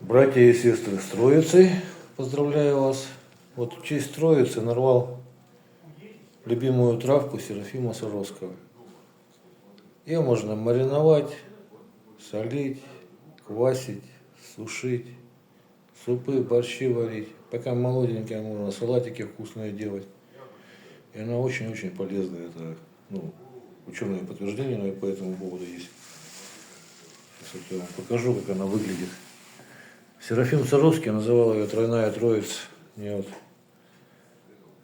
Братья и сестры с Троицей, поздравляю вас. Вот в честь Троицы нарвал любимую травку Серафима Саровского. Ее можно мариновать, солить, квасить, сушить, супы, борщи варить. Пока молоденькая, можно салатики вкусные делать. И она очень-очень полезная. Это ученые подтверждения по этому поводу есть. Сейчас вот я вам покажу, как она выглядит. Серафим Саровский называл ее тройная троица. И вот,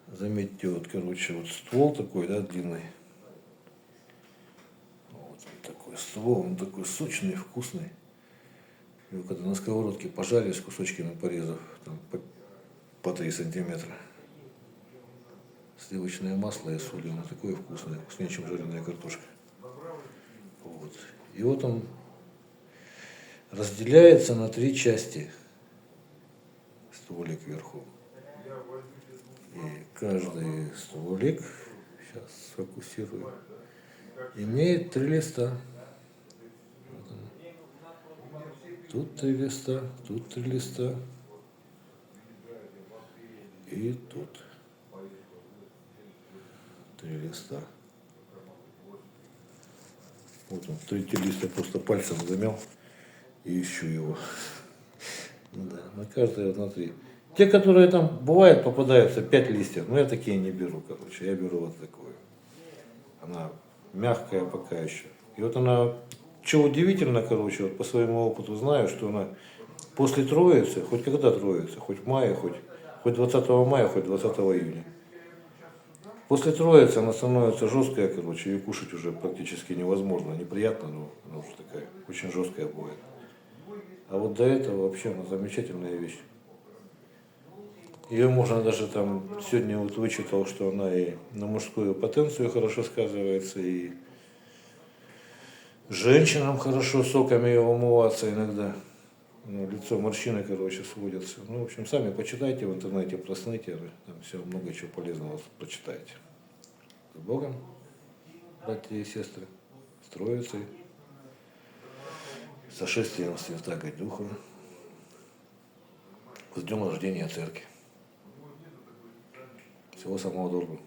заметьте, вот, короче, вот ствол такой, да, длинный. Вот он такой ствол, он такой сочный, вкусный. Его когда на сковородке пожарили с кусочками порезов, там, по 3 сантиметра. Сливочное масло и соль, оно такое вкусное, вкуснее, чем жареная картошка. Вот. И вот он разделяется на 3 части. Стволик вверху. И каждый стволик, сейчас сфокусирую, имеет 3 листа. Вот тут 3 листа, тут 3 листа. И тут 3 листа. Вот он, 3 лист я просто пальцем замял и ищу его. Да, на каждое внутри. Те, которые там бывает, попадаются 5 листьев, но я такие не беру, короче. Я беру вот такую. Она мягкая пока еще. И вот она, что удивительно, короче, вот по своему опыту знаю, что она после Троицы, хоть когда Троица, хоть в мае, хоть 20 мая, хоть 20 июня. После Троицы она становится жесткая, короче, и кушать уже практически невозможно. Неприятно, но она уже такая очень жесткая бывает. А вот до этого вообще она замечательная вещь. Ее можно даже там, сегодня вот вычитал, что она и на мужскую потенцию хорошо сказывается, и женщинам хорошо соками ее умываться иногда. Лицо, морщины, короче, сводятся. В общем, сами почитайте в интернете про снейтеры, там все, много чего полезного прочитаете. С Богом, братья и сестры, с Троицей, с сошествием Святаго Духа, с днем рождения Церкви. Всего самого доброго.